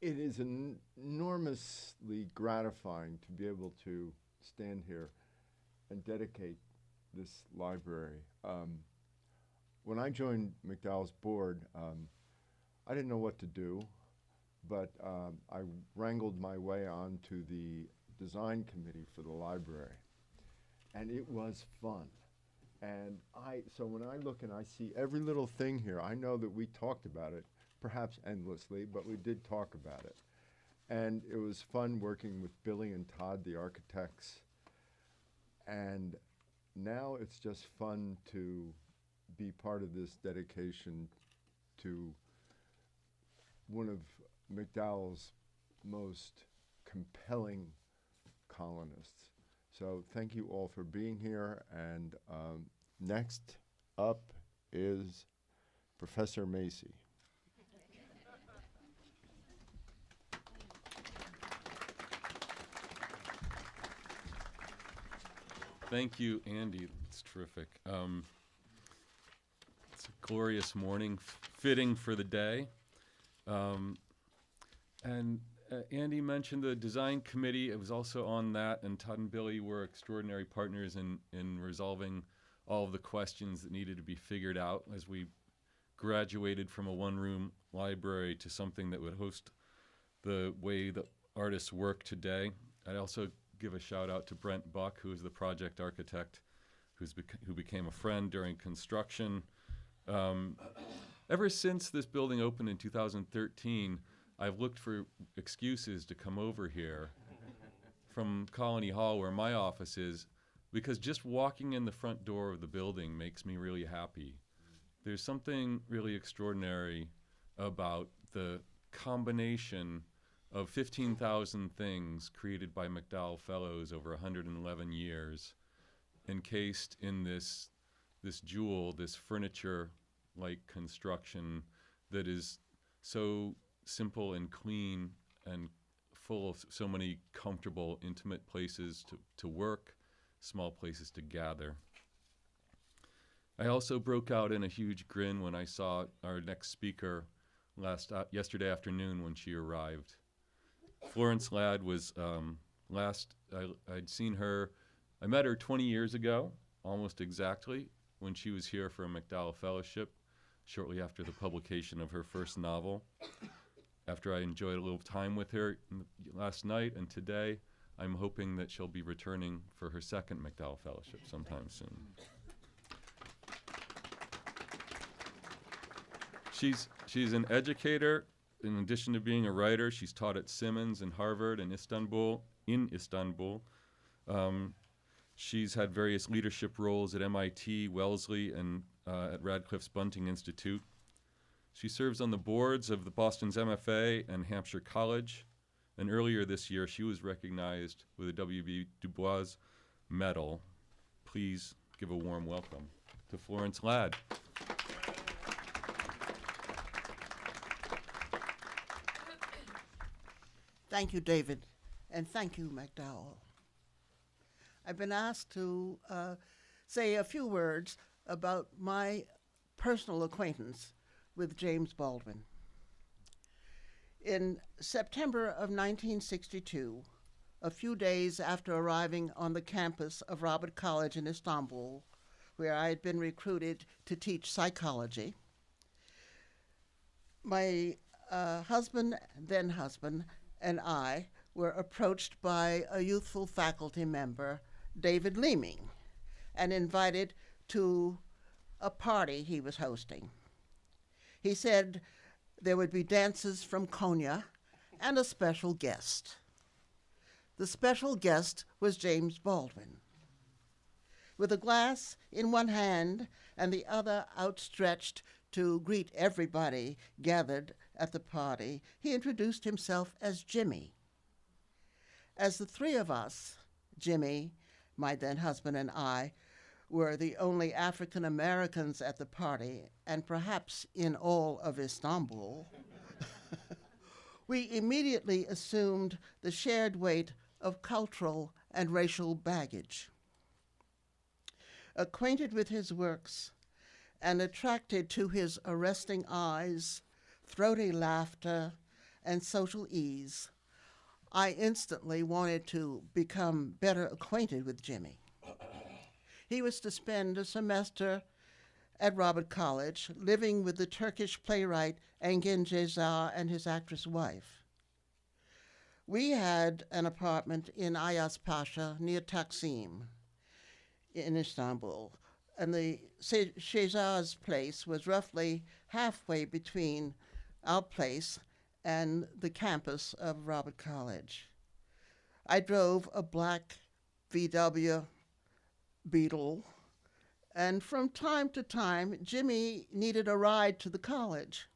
It is enormously gratifying to be able to stand here and dedicate this library. When I joined MacDowell's board, I didn't know what to do, but I wrangled my way onto the design committee for the library, and it was fun. And so when I look and I see every little thing here, I know that we talked about it, perhaps endlessly, but we did talk about it. And it was fun working with Billy and Todd, the architects. And now it's just fun to be part of this dedication to one of MacDowell's most compelling colonists. So thank you all for being here. And next up is Professor Macy. Thank you, Andy. It's terrific. It's a glorious morning, fitting for the day. Andy mentioned the design committee. It was also on that, and Todd and Billy were extraordinary partners in resolving all of the questions that needed to be figured out as we graduated from a one-room library to something that would host the way the artists work today. I'd also give a shout out to Brent Buck, who is the project architect, who became a friend during construction. Ever since this building opened in 2013, I've looked for excuses to come over here from Colony Hall, where my office is, because just walking in the front door of the building makes me really happy. There's something really extraordinary about the combination of 15,000 things created by MacDowell Fellows over 111 years, encased in this jewel, this furniture-like construction that is so simple and clean and full of so many comfortable, intimate places to work, small places to gather. I also broke out in a huge grin when I saw our next speaker yesterday afternoon when she arrived. Florence Ladd was I'd seen her, I met her 20 years ago, almost exactly, when she was here for a MacDowell Fellowship, shortly after the publication of her first novel. After I enjoyed a little time with her last night and today, I'm hoping that she'll be returning for her second MacDowell Fellowship sometime soon. She's an educator. In addition to being a writer, she's taught at Simmons and Harvard and Istanbul. She's had various leadership roles at MIT, Wellesley, and at Radcliffe's Bunting Institute. She serves on the boards of the Boston's MFA and Hampshire College. And earlier this year, she was recognized with a W.B. Du Bois Medal. Please give a warm welcome to Florence Ladd. Thank you, David, and thank you, MacDowell. I've been asked to say a few words about my personal acquaintance with James Baldwin. In September of 1962, a few days after arriving on the campus of Robert College in Istanbul, where I had been recruited to teach psychology, my then husband, and I were approached by a youthful faculty member, David Leeming, and invited to a party he was hosting. He said there would be dances from Konya and a special guest. The special guest was James Baldwin. With a glass in one hand and the other outstretched to greet everybody gathered at the party, he introduced himself as Jimmy. As the three of us, Jimmy, my then husband, and I, were the only African Americans at the party, and perhaps in all of Istanbul, we immediately assumed the shared weight of cultural and racial baggage. Acquainted with his works and attracted to his arresting eyes, throaty laughter, and social ease, I instantly wanted to become better acquainted with Jimmy. He was to spend a semester at Robert College, living with the Turkish playwright Engin Ceza and his actress wife. We had an apartment in Ayas Pasha near Taksim in Istanbul, and the Ceza's place was roughly halfway between our place and the campus of Robert College. I drove a black VW Beetle, and from time to time, Jimmy needed a ride to the college.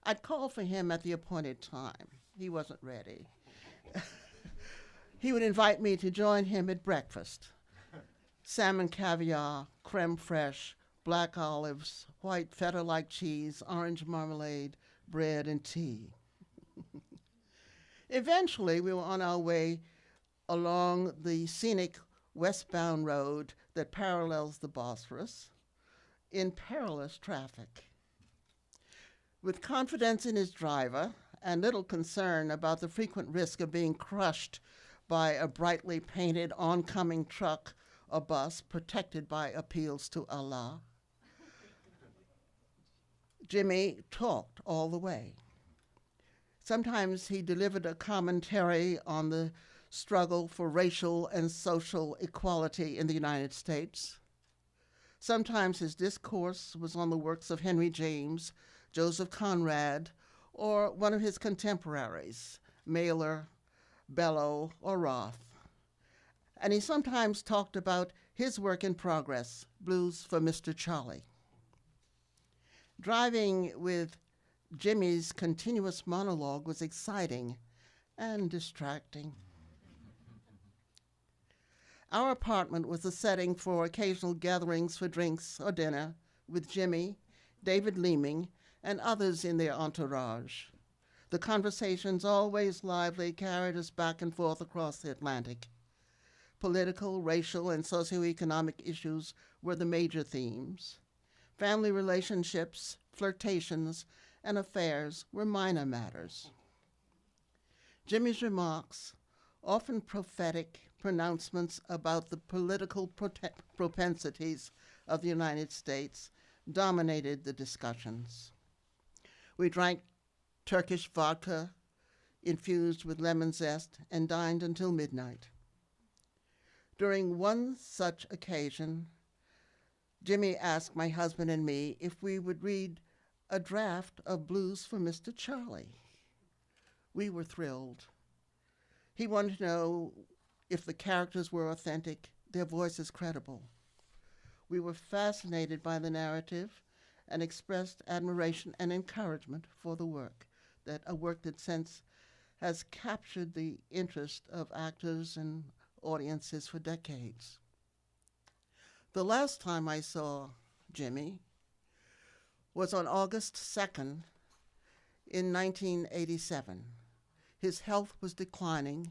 I'd call for him at the appointed time. He wasn't ready. He would invite me to join him at breakfast. Salmon caviar, creme fraiche, black olives, white feta-like cheese, orange marmalade, bread, and tea. Eventually, we were on our way along the scenic westbound road that parallels the Bosphorus in perilous traffic. With confidence in his driver and little concern about the frequent risk of being crushed by a brightly painted oncoming truck or bus protected by appeals to Allah, Jimmy talked all the way. Sometimes he delivered a commentary on the struggle for racial and social equality in the United States. Sometimes his discourse was on the works of Henry James, Joseph Conrad, or one of his contemporaries, Mailer, Bellow, or Roth. And he sometimes talked about his work in progress, Blues for Mr. Charlie. Driving with Jimmy's continuous monologue was exciting and distracting. Our apartment was the setting for occasional gatherings for drinks or dinner with Jimmy, David Leeming, and others in their entourage. The conversations, always lively, carried us back and forth across the Atlantic. Political, racial, and socioeconomic issues were the major themes. Family relationships, flirtations, and affairs were minor matters. Jimmy's remarks, often prophetic pronouncements about the political propensities of the United States, dominated the discussions. We drank Turkish vodka infused with lemon zest and dined until midnight. During one such occasion, Jimmy asked my husband and me if we would read a draft of Blues for Mr. Charlie. We were thrilled. He wanted to know if the characters were authentic, their voices credible. We were fascinated by the narrative and expressed admiration and encouragement for the work, a work that since has captured the interest of actors and audiences for decades. The last time I saw Jimmy was on August 2nd in 1987. His health was declining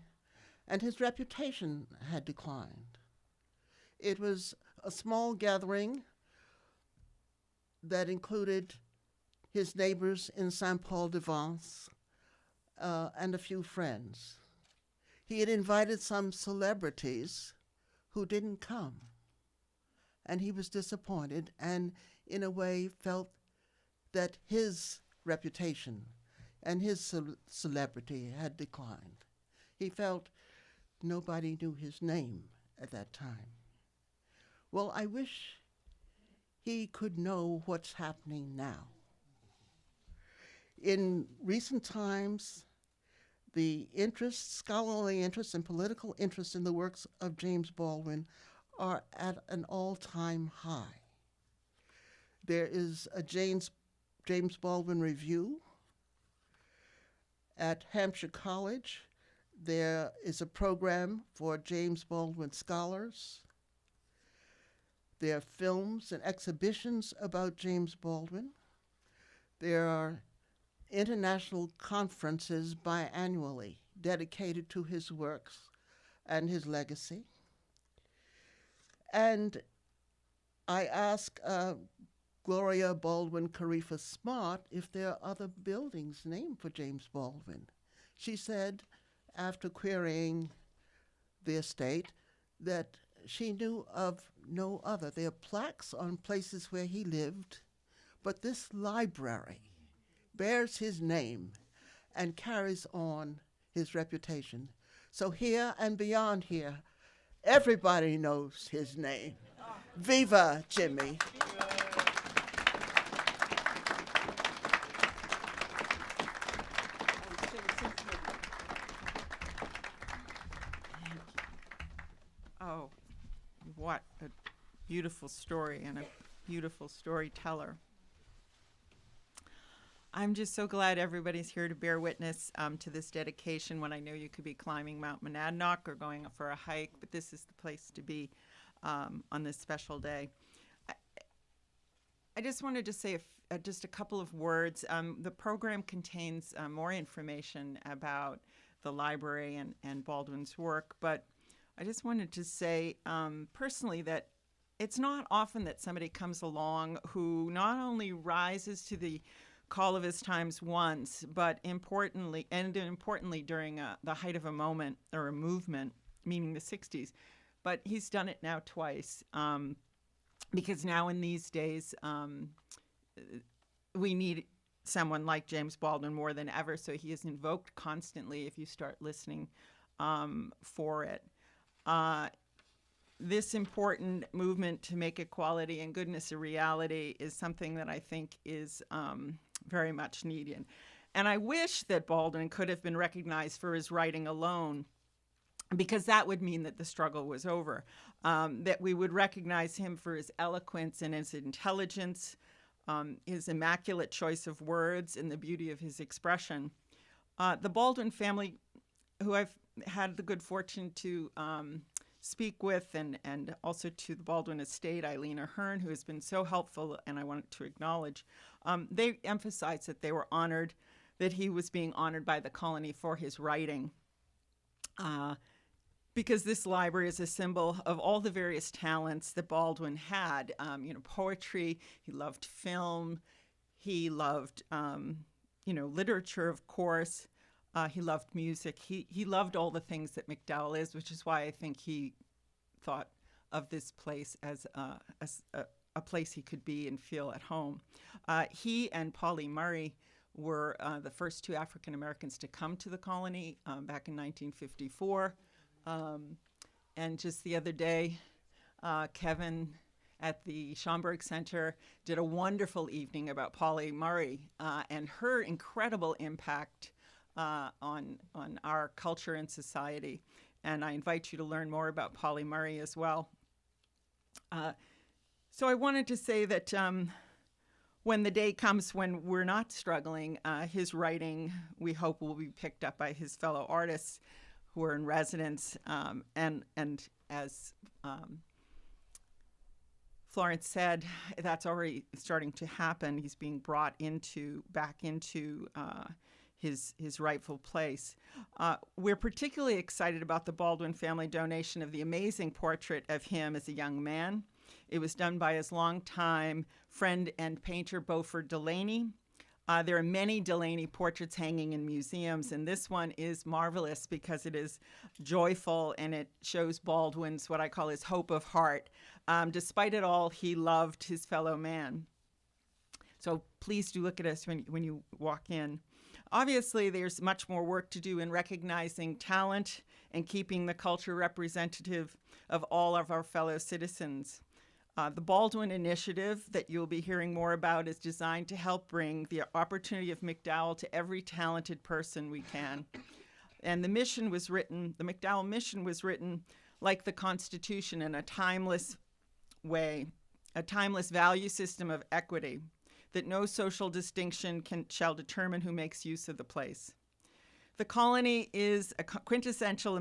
and his reputation had declined. It was a small gathering that included his neighbors in Saint-Paul-de-Vence and a few friends. He had invited some celebrities who didn't come, and he was disappointed and in a way felt that his reputation and his celebrity had declined. He felt nobody knew his name at that time. Well, I wish he could know what's happening now. In recent times, the interest, scholarly interest, and political interest in the works of James Baldwin are at an all-time high. There is a James Baldwin Review at Hampshire College. There is a program for James Baldwin scholars. There are films and exhibitions about James Baldwin. There are international conferences biannually dedicated to his works and his legacy. And I ask Gloria Baldwin Carifa Smart if there are other buildings named for James Baldwin. She said, after querying the estate, that she knew of no other. There are plaques on places where he lived, but this library bears his name and carries on his reputation. So here and beyond here, everybody knows his name. Viva Jimmy. Oh, what a beautiful story and a beautiful storyteller. I'm just so glad everybody's here to bear witness to this dedication when I know you could be climbing Mount Monadnock or going for a hike, but this is the place to be on this special day. I just wanted to say just a couple of words. The program contains more information about the library and Baldwin's work, but I just wanted to say personally that it's not often that somebody comes along who not only rises to the call of his times once, but importantly during the height of a moment or a movement, meaning the 60s. But he's done it now twice, because now in these days, we need someone like James Baldwin more than ever, so he is invoked constantly if you start listening for it. This important movement to make equality and goodness a reality is something that I think is very much needed. And I wish that Baldwin could have been recognized for his writing alone, because that would mean that the struggle was over, that we would recognize him for his eloquence and his intelligence, his immaculate choice of words, and the beauty of his expression. The Baldwin family, who I've had the good fortune to speak with, and also to the Baldwin estate, Eileen Ahern, who has been so helpful, and I wanted to acknowledge, they emphasized that they were honored, that he was being honored by the colony for his writing, because this library is a symbol of all the various talents that Baldwin had. Poetry, he loved film, he loved, literature, of course. He loved music. He loved all the things that MacDowell is, which is why I think he thought of this place as a place he could be and feel at home. He and Polly Murray were the first two African Americans to come to the colony back in 1954. And just the other day, Kevin at the Schomburg Center did a wonderful evening about Polly Murray and her incredible impact on our culture and society. And I invite you to learn more about Polly Murray as well. So I wanted to say that when the day comes when we're not struggling, his writing, we hope, will be picked up by his fellow artists who are in residence. And as Florence said, that's already starting to happen. He's being brought back into his rightful place. We're particularly excited about the Baldwin family donation of the amazing portrait of him as a young man. It was done by his longtime friend and painter, Beaufort Delaney. There are many Delaney portraits hanging in museums, and this one is marvelous because it is joyful and it shows Baldwin's, what I call his hope of heart. Despite it all, he loved his fellow man. So please do look at us when you walk in. Obviously, there's much more work to do in recognizing talent and keeping the culture representative of all of our fellow citizens. The Baldwin Initiative that you'll be hearing more about is designed to help bring the opportunity of MacDowell to every talented person we can. And the MacDowell mission was written like the Constitution in a timeless way, a timeless value system of equity, that no social distinction shall determine who makes use of the place. The colony is a quintessentially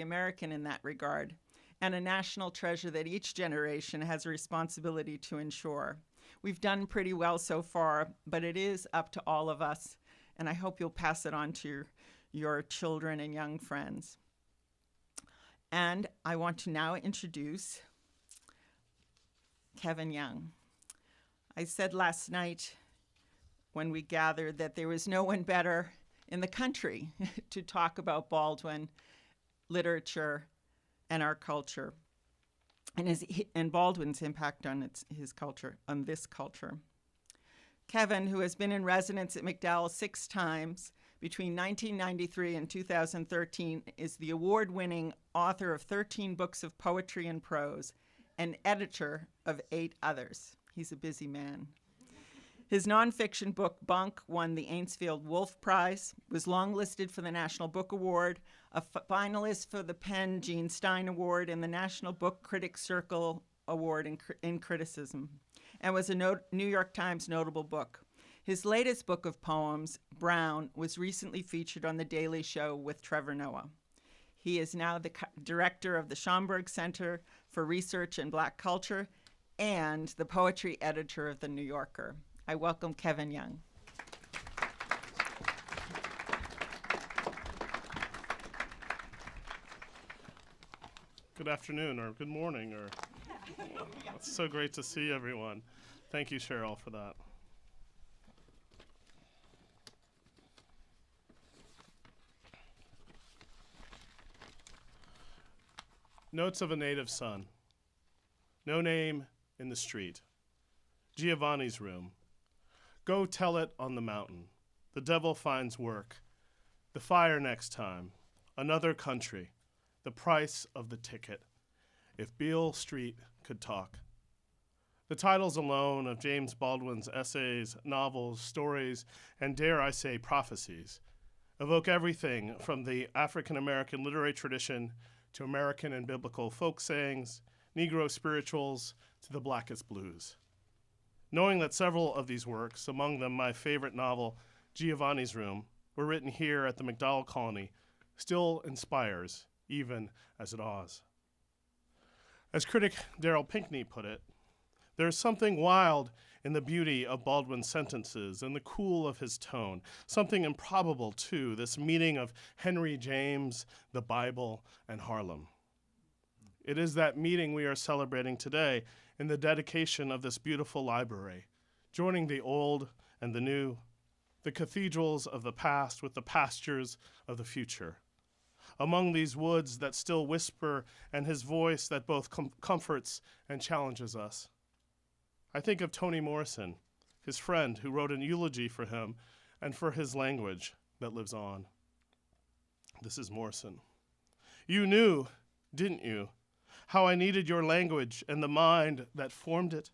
American in that regard, and a national treasure that each generation has a responsibility to ensure. We've done pretty well so far, but it is up to all of us, and I hope you'll pass it on to your children and young friends. And I want to now introduce Kevin Young. I said last night when we gathered that there was no one better in the country to talk about Baldwin, literature, and our culture, and Baldwin's impact on his culture, on this culture. Kevin, who has been in residence at MacDowell 6 times between 1993 and 2013, is the award-winning author of 13 books of poetry and prose and editor of 8 others. He's a busy man. His nonfiction book, Bunk, won the Ainsfield Wolf Prize, was longlisted for the National Book Award, a finalist for the Penn Gene Stein Award and the National Book Critics Circle Award in Criticism, and was a New York Times notable book. His latest book of poems, Brown, was recently featured on The Daily Show with Trevor Noah. He is now the director of the Schomburg Center for Research in Black Culture and the poetry editor of The New Yorker. I welcome Kevin Young. Good afternoon, or good morning, or it's so great to see everyone. Thank you, Cheryl, for that. Notes of a Native Son. No name in the street. Giovanni's room. Go tell it on the mountain. The devil finds work. The fire next time. Another country. The price of the ticket. If Beale Street could talk. The titles alone of James Baldwin's essays, novels, stories, and dare I say prophecies evoke everything from the African-American literary tradition to American and biblical folk sayings, Negro spirituals, to the blackest blues. Knowing that several of these works, among them my favorite novel, Giovanni's Room, were written here at the MacDowell Colony, still inspires, even as it awes. As critic Darrell Pinckney put it, there is something wild in the beauty of Baldwin's sentences and the cool of his tone, something improbable, too, this meeting of Henry James, the Bible, and Harlem. It is that meeting we are celebrating today in the dedication of this beautiful library, joining the old and the new, the cathedrals of the past with the pastures of the future. Among these woods that still whisper and his voice that both comforts and challenges us. I think of Toni Morrison, his friend who wrote an eulogy for him and for his language that lives on. This is Morrison. You knew, didn't you, how I needed your language and the mind that formed it,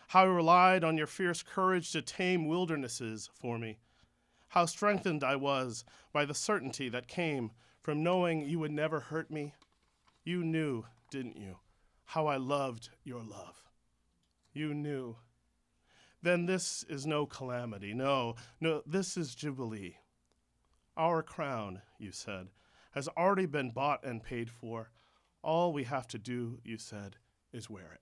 how I relied on your fierce courage to tame wildernesses for me, how strengthened I was by the certainty that came from knowing you would never hurt me. You knew, didn't you, how I loved your love. You knew. Then this is no calamity. No, this is jubilee. Our crown, you said, has already been bought and paid for. All we have to do, you said, is wear it.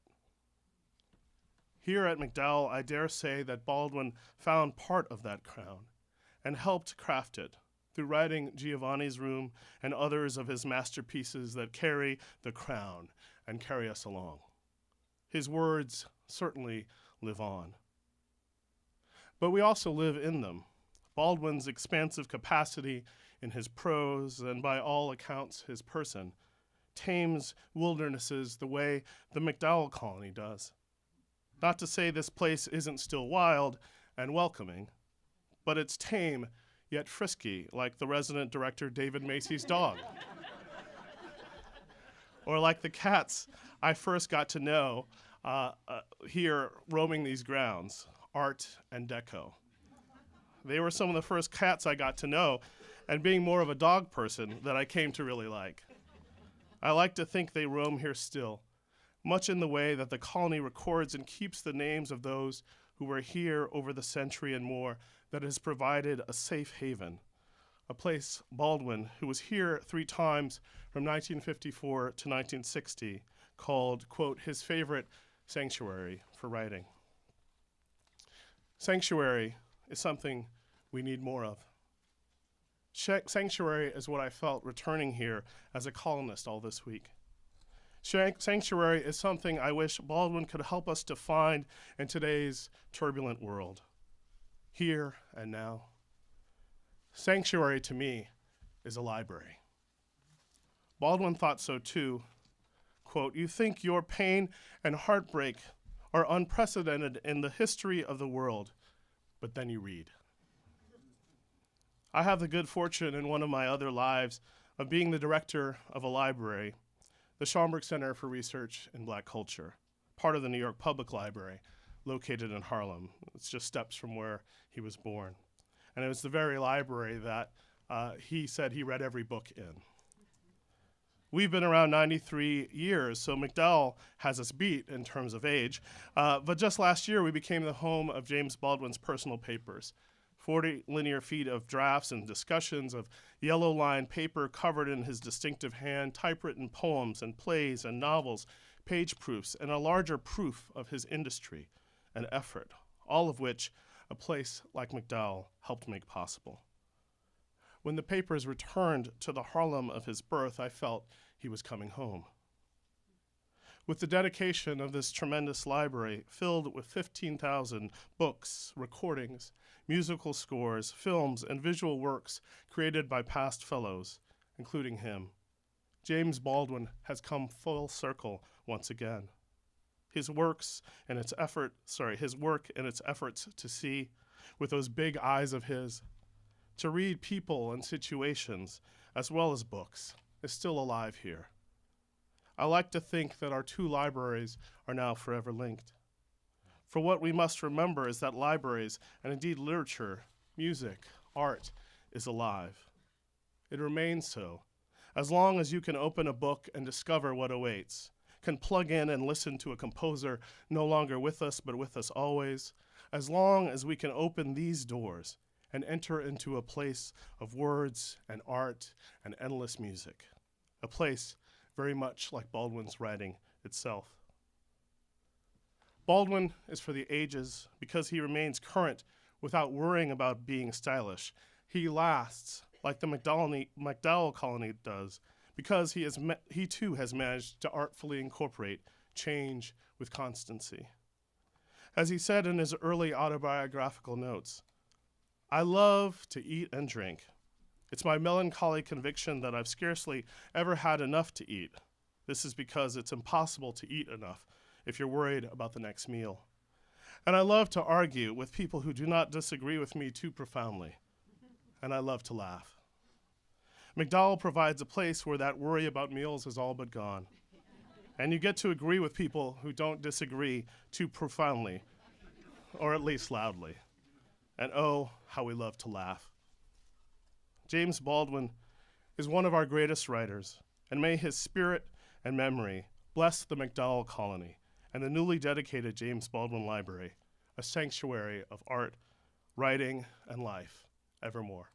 Here at MacDowell, I dare say that Baldwin found part of that crown and helped craft it through writing Giovanni's Room and others of his masterpieces that carry the crown and carry us along. His words certainly live on. But we also live in them. Baldwin's expansive capacity in his prose and by all accounts his person tames wildernesses the way the MacDowell Colony does. Not to say this place isn't still wild and welcoming, but it's tame yet frisky, like the resident director David Macy's dog. Or like the cats I first got to know here roaming these grounds, Art and Deco. They were some of the first cats I got to know, and being more of a dog person that I came to really like. I like to think they roam here still, much in the way that the colony records and keeps the names of those who were here over the century and more, that has provided a safe haven, a place Baldwin, who was here 3 times from 1954 to 1960, called, quote, his favorite sanctuary for writing. Sanctuary is something we need more of. Sanctuary is what I felt returning here as a colonist all this week. Sanctuary is something I wish Baldwin could help us to find in today's turbulent world, here and now. Sanctuary, to me, is a library. Baldwin thought so too. Quote, "You think your pain and heartbreak are unprecedented in the history of the world, but then you read." I have the good fortune in one of my other lives of being the director of a library, the Schomburg Center for Research in Black Culture, part of the New York Public Library, located in Harlem. It's just steps from where he was born. And it was the very library that he said he read every book in. We've been around 93 years, so MacDowell has us beat in terms of age. But just last year, we became the home of James Baldwin's personal papers. 40 linear feet of drafts and discussions of yellow-lined paper covered in his distinctive hand, typewritten poems and plays and novels, page proofs, and a larger proof of his industry and effort, all of which a place like MacDowell helped make possible. When the papers returned to the Harlem of his birth, I felt he was coming home. With the dedication of this tremendous library filled with 15,000 books, recordings, musical scores, films, and visual works created by past fellows, including him, James Baldwin has come full circle once again. His work and its efforts to see with those big eyes of his, to read people and situations as well as books, is still alive here. I like to think that our two libraries are now forever linked. For what we must remember is that libraries, and indeed literature, music, art, is alive. It remains so, as long as you can open a book and discover what awaits, can plug in and listen to a composer no longer with us but with us always, as long as we can open these doors and enter into a place of words and art and endless music, a place very much like Baldwin's writing itself. Baldwin is for the ages because he remains current without worrying about being stylish. He lasts like the MacDowell colony does because he too has managed to artfully incorporate change with constancy. As he said in his early autobiographical notes, "I love to eat and drink. It's my melancholy conviction that I've scarcely ever had enough to eat. This is because it's impossible to eat enough if you're worried about the next meal. And I love to argue with people who do not disagree with me too profoundly. And I love to laugh." MacDowell provides a place where that worry about meals is all but gone. And you get to agree with people who don't disagree too profoundly, or at least loudly. And oh, how we love to laugh. James Baldwin is one of our greatest writers, and may his spirit and memory bless the MacDowell colony and the newly dedicated James Baldwin Library, a sanctuary of art, writing, and life evermore.